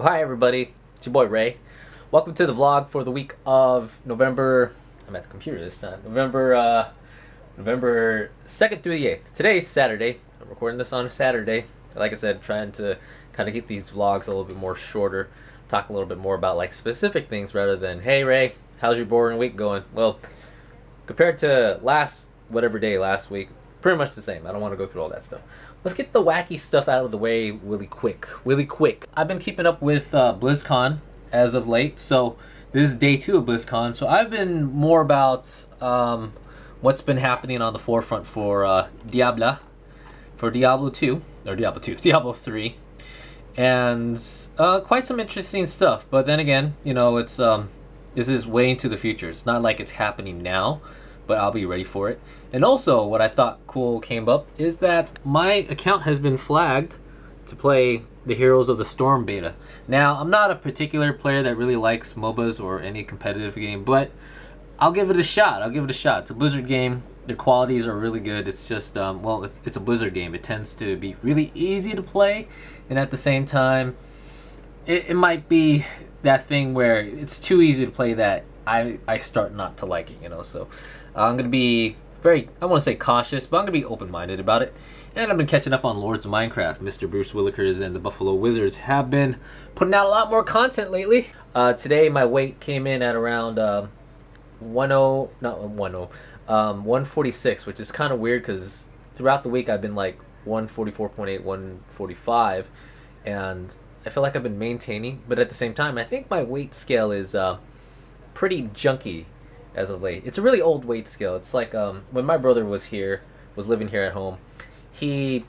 Oh, hi everybody, it's your boy Ray. Welcome to the vlog for the week of November. I'm at the computer this time. November 2nd through the 8th. Today's Saturday. I'm recording this on a Saturday. Like I said, trying to kind of keep these vlogs a little bit more shorter. Talk a little bit more about like specific things rather than, hey Ray, how's your boring week going? Well, compared to last week, pretty much the same. I don't want to go through all that stuff. Let's get the wacky stuff out of the way really quick. I've been keeping up with BlizzCon as of late, so this is day 2 of BlizzCon. So I've been more about what's been happening on the forefront for Diablo 2, or Diablo 3, and quite some interesting stuff. But then again, you know, it's this is way into the future. It's not like it's happening now, but I'll be ready for it. And also, what I thought cool came up is that my account has been flagged to play the Heroes of the Storm beta. Now, I'm not a particular player that really likes MOBAs or any competitive game, but I'll give it a shot. It's a Blizzard game. Their qualities are really good. It's just, well, it's a Blizzard game. It tends to be really easy to play, and at the same time, it might be that thing where it's too easy to play that I start not to like it, you know. So I'm going to be very, I want to say cautious, but I'm going to be open-minded about it. And I've been catching up on Lords of Minecraft. Mr. Bruce Willikers and the Buffalo Wizards have been putting out a lot more content lately. Today my weight came in at around 146, which is kind of weird because throughout the week I've been like 144.8, 145, and I feel like I've been maintaining, but at the same time I think my weight scale is pretty junky as of late. It's a really old weight scale. It's like when my brother was living here at home, he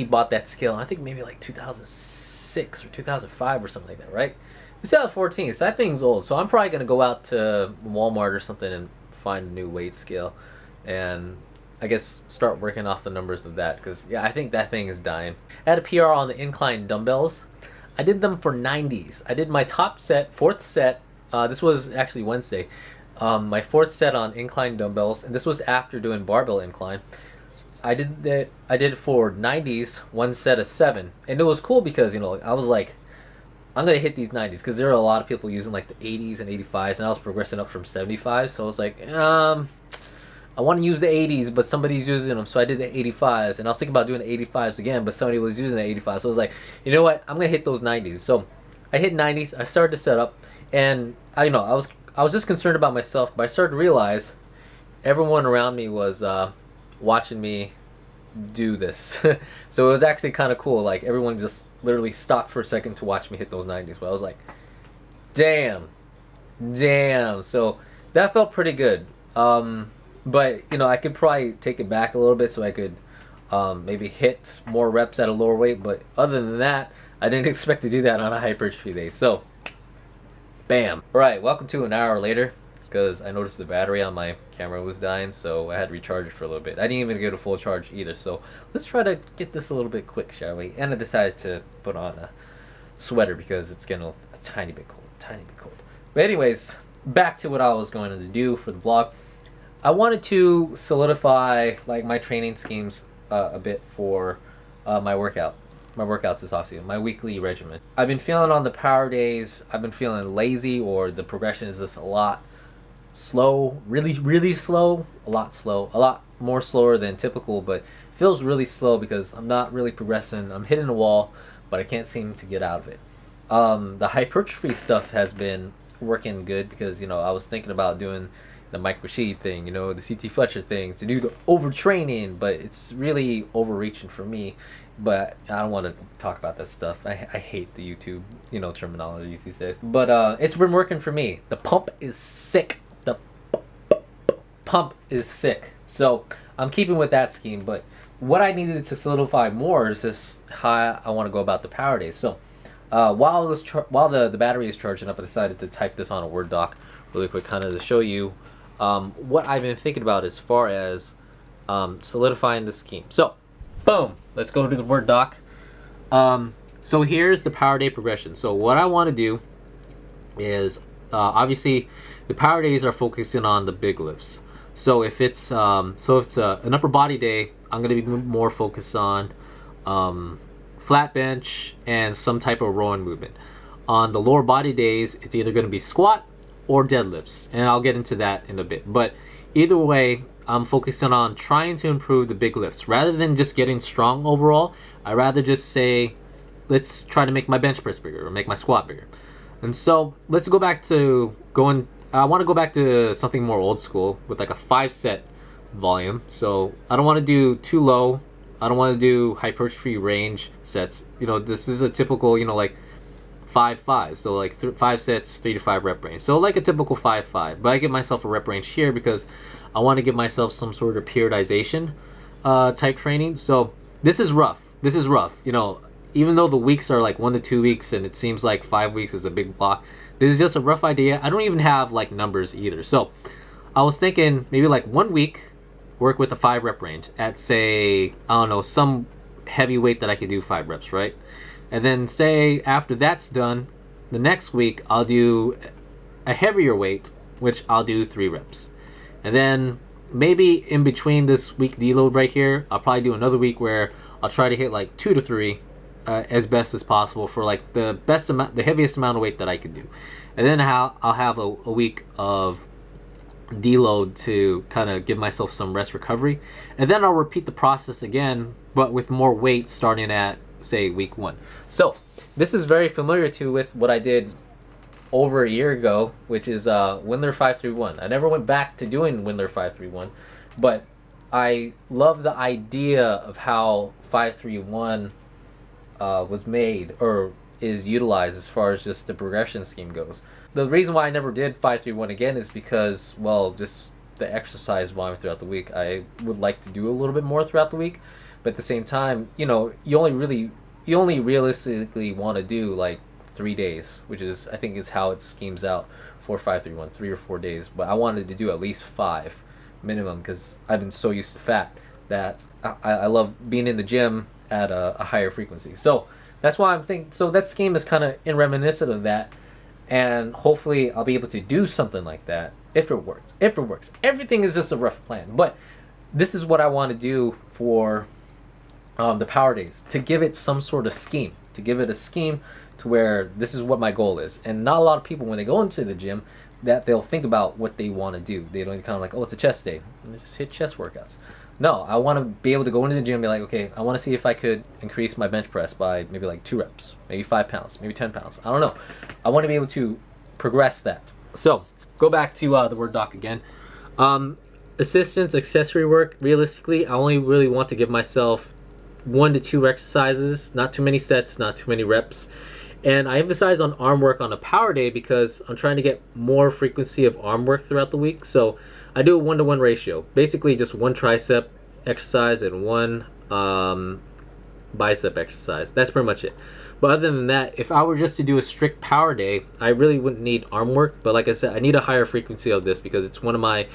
bought that scale, I think maybe like 2006 or 2005 or something like that, right? It's 2014, so that thing's old. So I'm probably gonna go out to Walmart or something and find a new weight scale, and I guess start working off the numbers of that, because yeah, I think that thing is dying. I had a PR on the incline dumbbells. I did them for 90s. I did my top set, 4th set. This was actually Wednesday. My 4th set on incline dumbbells, and this was after doing barbell incline. I did it for 90s, one set of 7, and it was cool because, you know, I was like, I'm gonna hit these 90s because there are a lot of people using like the 80s and 85s, and I was progressing up from 75. So I was like, I want to use the 80s, but somebody's using them, so I did the 85s, and I was thinking about doing the 85s again, but somebody was using the 85s, so I was like, you know what, I'm gonna hit those 90s. So I hit 90s. I started to set up, and I was just concerned about myself, but I started to realize everyone around me was watching me do this. So it was actually kind of cool. Like, everyone just literally stopped for a second to watch me hit those 90s. But I was like, damn. So that felt pretty good. But, you know, I could probably take it back a little bit so I could maybe hit more reps at a lower weight. But other than that, I didn't expect to do that on a hypertrophy day. So, bam. Alright, welcome to an hour later, because I noticed the battery on my camera was dying, so I had to recharge it for a little bit. I didn't even get a full charge either, so let's try to get this a little bit quick, shall we? And I decided to put on a sweater because it's getting a tiny bit cold. But anyways, back to what I was going to do for the vlog. I wanted to solidify like my training schemes a bit for my workouts this offseason, my weekly regimen. I've been feeling on the power days, I've been feeling lazy, or the progression is just a lot slow, really slow, a lot more slower than typical, but feels really slow because I'm not really progressing. I'm hitting a wall, but I can't seem to get out of it. The hypertrophy stuff has been working good because, you know, I was thinking about doing the Mike Rashid thing, you know, the CT Fletcher thing, to do the overtraining, but it's really overreaching for me. But I don't want to talk about that stuff. I hate the YouTube, you know, terminology these days. But it's been working for me. The pump is sick. Pump is sick. So I'm keeping with that scheme. But what I needed to solidify more is just how I want to go about the power days. So while the battery is charging up, I decided to type this on a Word doc really quick, kind of to show you what I've been thinking about as far as solidifying the scheme. So, boom, let's go to the Word doc. So here's the power day progression. So what I want to do is, obviously, the power days are focusing on the big lifts. So if it's an upper body day, I'm going to be more focused on flat bench and some type of rowing movement. On the lower body days, it's either going to be squat or deadlifts, and I'll get into that in a bit. But either way, I'm focusing on trying to improve the big lifts rather than just getting strong overall. I rather just say, let's try to make my bench press bigger or make my squat bigger. And so let's go back to I want to go back to something more old school with like a 5-set volume. So I don't want to do too low. I don't want to do hypertrophy range sets. This is a typical, like 5-5. So like 5 sets, 3 to 5 rep range. So like a typical 5-5. But I give myself a rep range here because I want to give myself some sort of periodization type training. So this is rough. Even though the weeks are like 1 to 2 weeks and it seems like 5 weeks is a big block, this is just a rough idea. I don't even have like numbers either. So I was thinking maybe like 1 week, work with a 5 rep range at, say, I don't know, some heavy weight that I could do 5 reps, right? And then say after that's done, the next week I'll do a heavier weight, which I'll do 3 reps. And then maybe in between this week deload right here, I'll probably do another week where I'll try to hit like 2 to 3 as best as possible for like the heaviest amount of weight that I could do. And then I'll have a week of deload to kind of give myself some rest recovery. And then I'll repeat the process again, but with more weight starting at, say, week 1. So this is very familiar with what I did over a year ago, which is Wendler 531. I never went back to doing Wendler 531, but I love the idea of how 531 was made or is utilized as far as just the progression scheme goes. The reason why I never did 531 again is because, well, just the exercise volume throughout the week. I would like to do a little bit more throughout the week, but at the same time, you only realistically want to do like 3 days, which is, I think, is how it schemes out for 531, 3 or 4 days. But I wanted to do at least 5 minimum because I've been so used to fat that I love being in the gym at a higher frequency. So that's why I'm thinking, so that scheme is kind of reminiscent of that, and hopefully I'll be able to do something like that if it works. Everything is just a rough plan, but this is what I want to do for the power days, to give it some sort of scheme, to where this is what my goal is. And not a lot of people, when they go into the gym, that they'll think about what they want to do. They don't kind of like, oh, it's a chest day, and just hit chest workouts. No, I want to be able to go into the gym and be like, okay, I want to see if I could increase my bench press by maybe like 2 reps, maybe 5 pounds, maybe 10 pounds. I don't know. I want to be able to progress that. So go back to the Word doc again. Assistance, accessory work. Realistically, I only really want to give myself 1 to 2 exercises, not too many sets, not too many reps. And I emphasize on arm work on a power day because I'm trying to get more frequency of arm work throughout the week. So I do a 1-to-1 ratio, basically just 1 tricep exercise and 1 bicep exercise. That's pretty much it. But other than that, if I were just to do a strict power day, I really wouldn't need arm work. But like I said, I need a higher frequency of this because it's one of my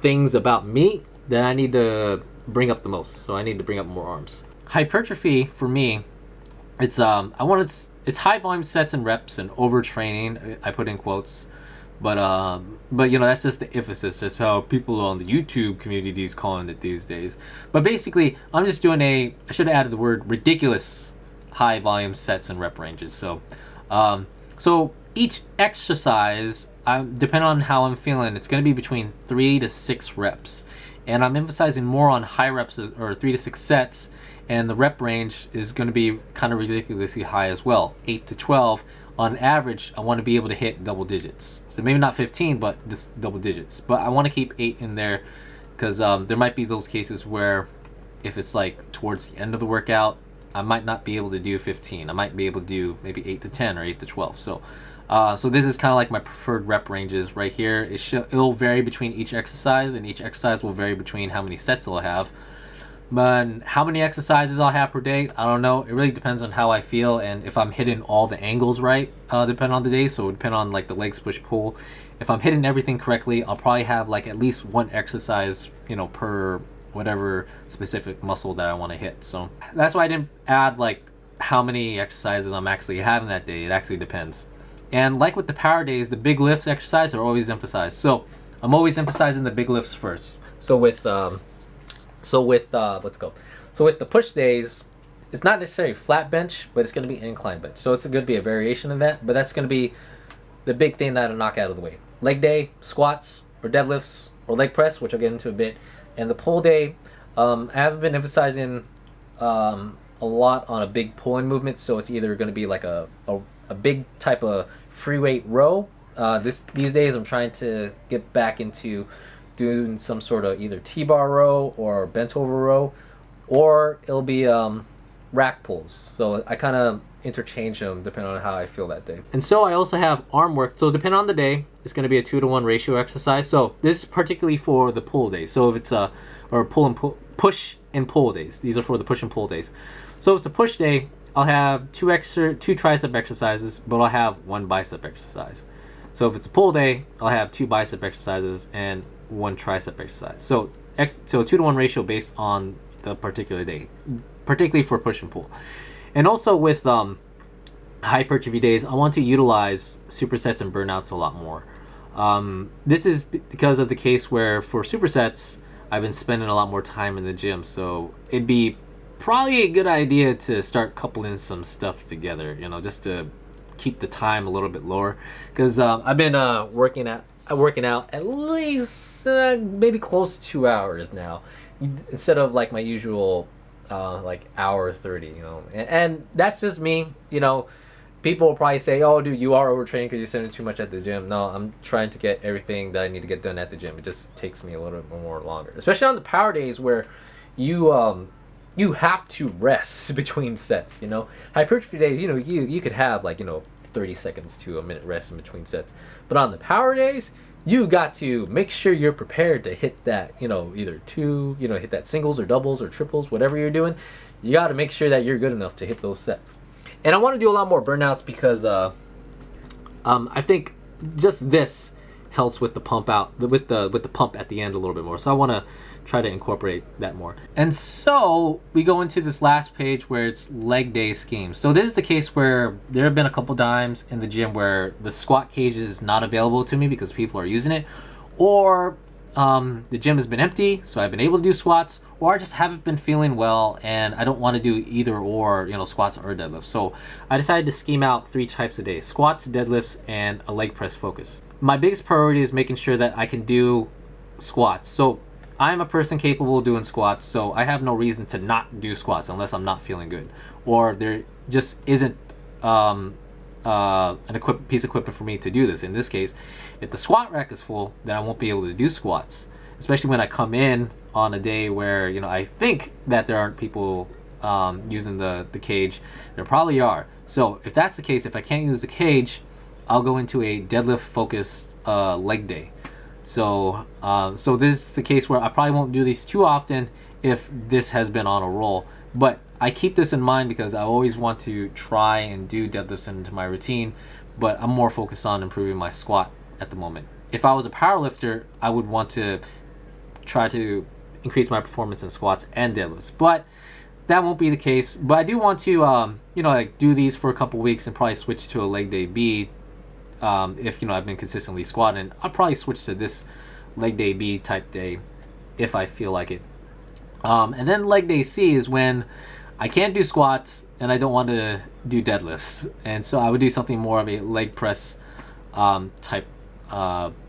things about me that I need to bring up the most. So I need to bring up more arms. Hypertrophy for me, it's high volume sets and reps and overtraining. I put in quotes. But that's just the emphasis. That's how people on the YouTube community is calling it these days. But basically, I'm just doing I should have added the word ridiculous high volume sets and rep ranges. So each exercise, depending on how I'm feeling, it's going to be between 3 to 6 reps. And I'm emphasizing more on high reps or 3 to 6 sets. And the rep range is going to be kind of ridiculously high as well, 8 to 12. On average, I want to be able to hit double digits. So maybe not 15, but just double digits. But I want to keep 8 in there because there might be those cases where if it's like towards the end of the workout, I might not be able to do 15. I might be able to do maybe 8 to 10 or 8 to 12. So this is kind of like my preferred rep ranges right here. It'll vary between each exercise, and each exercise will vary between how many sets I'll have. But how many exercises I'll have per day, I don't know. It really depends on how I feel and if I'm hitting all the angles right, depending on the day. So it depend on like the legs push pull. If I'm hitting everything correctly, I'll probably have like at least 1 exercise, per whatever specific muscle that I want to hit. So that's why I didn't add like how many exercises I'm actually having that day. It actually depends. And like with the power days, the big lifts exercise are always emphasized. So I'm always emphasizing the big lifts first. So with the push days, it's not necessarily flat bench, but it's going to be incline bench. So it's going to be a variation of that. But that's going to be the big thing that I'll knock out of the way. Leg day, squats or deadlifts or leg press, which I'll get into a bit. And the pull day, I haven't been emphasizing a lot on a big pulling movement. So it's either going to be like a big type of free weight row. These days I'm trying to get back into doing some sort of either T-bar row or bent over row, or it'll be rack pulls. So I kind of interchange them depending on how I feel that day. And so I also have arm work. So depending on the day, it's going to be a 2-to-1 ratio exercise. So this is particularly for the pull days. So if it's push and pull days, these are for the push and pull days. So if it's a push day, I'll have two tricep exercises, but I'll have one bicep exercise. So if it's a pull day, I'll have 2 bicep exercises and 1 tricep exercise. So 2-to-1 ratio based on the particular day, particularly for push and pull. And also with hypertrophy days, I want to utilize supersets and burnouts a lot more. This is because of the case where for supersets, I've been spending a lot more time in the gym. So it'd be probably a good idea to start coupling some stuff together, just to keep the time a little bit lower. Because I've been working out at least maybe close to 2 hours now, instead of like my usual like hour 30, and that's just me. People will probably say, oh dude, you are overtraining because you're spending too much at the gym. No, I'm trying to get everything that I need to get done at the gym. It just takes me a little bit more longer, especially on the power days where you have to rest between sets. Hypertrophy days, you could have 30 seconds to a minute rest in between sets, but on the power days, you got to make sure you're prepared to hit that, either hit that singles or doubles or triples, whatever you're doing. You got to make sure that you're good enough to hit those sets. And I want to do a lot more burnouts because I think just this helps with the pump with the pump at the end a little bit more. So I want to try to incorporate that more. And so we go into this last page where it's leg day schemes. So this is the case where there have been a couple times in the gym where the squat cage is not available to me because people are using it, or the gym has been empty, so I've been able to do squats, or I just haven't been feeling well and I don't want to do either or, squats or deadlifts. So I decided to scheme out 3 types a day: squats, deadlifts, and a leg press focus. My biggest priority is making sure that I can do squats. So I'm a person capable of doing squats, so I have no reason to not do squats unless I'm not feeling good, or there just isn't an piece of equipment for me to do this. In this case, if the squat rack is full, then I won't be able to do squats, especially when I come in on a day where I think that there aren't people using the cage. There probably are. So if that's the case, if I can't use the cage, I'll go into a deadlift focused leg day. So this is the case where I probably won't do these too often if this has been on a roll. But I keep this in mind because I always want to try and do deadlifts into my routine, but I'm more focused on improving my squat at the moment. If I was a powerlifter, I would want to try to increase my performance in squats and deadlifts, but that won't be the case. But I do want to do these for a couple weeks and probably switch to a leg day B. If I've been consistently squatting, I'll probably switch to this leg day B type day if I feel like it. And then leg day C is when I can't do squats and I don't want to do deadlifts, and so I would do something more of a leg press type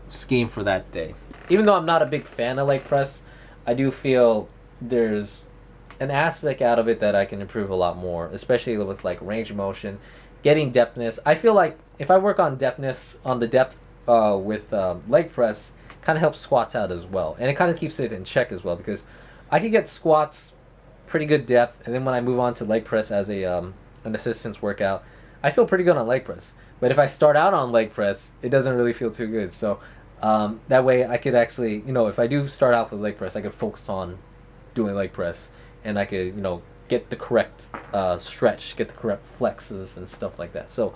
scheme for that day. Even though I'm not a big fan of leg press, I do feel there's an aspect out of it that I can improve a lot more, especially with like range of motion, getting depthness. I feel like if I work on depthness, on the depth with leg press, kind of helps squats out as well. And it kind of keeps it in check as well, because I can get squats pretty good depth, and then when I move on to leg press as a an assistance workout, I feel pretty good on leg press. But if I start out on leg press, it doesn't really feel too good. So that way I could actually, if I do start out with leg press, I could focus on doing leg press, and I could, get the correct stretch, get the correct flexes and stuff like that. So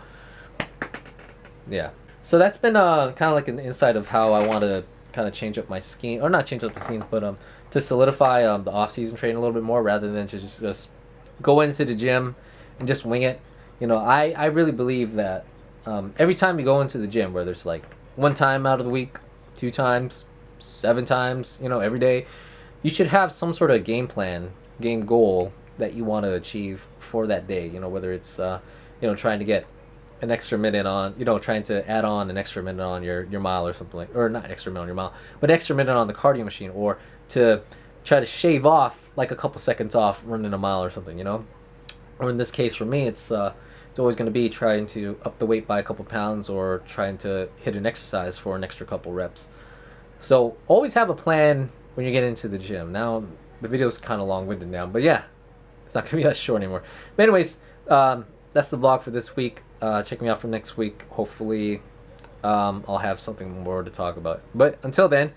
yeah, so that's been kind of like an insight of how I want to kind of change up my scheme, or not change up my schemes, but to solidify the off-season training a little bit more, rather than to just go into the gym and just wing it. I really believe that every time you go into the gym, whether it's like 1 time out of the week, 2 times, 7 times, every day, you should have some sort of game plan, game goal that you want to achieve for that day. You know, whether it's trying to get an extra minute on, trying to add on an extra minute on your mile or something like, or not extra minute on your mile, but extra minute on the cardio machine, or to try to shave off like a couple seconds off running a mile or something, Or in this case for me, it's always going to be trying to up the weight by a couple pounds or trying to hit an exercise for an extra couple reps. So always have a plan when you get into the gym. Now the video's kind of long-winded now, but yeah, it's not going to be that short anymore. But anyways, that's the vlog for this week. Check me out for next week. Hopefully I'll have something more to talk about. But until then,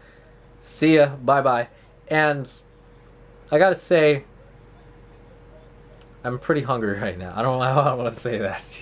see ya. Bye-bye. And I gotta say, I'm pretty hungry right now. I don't know how I want to say that.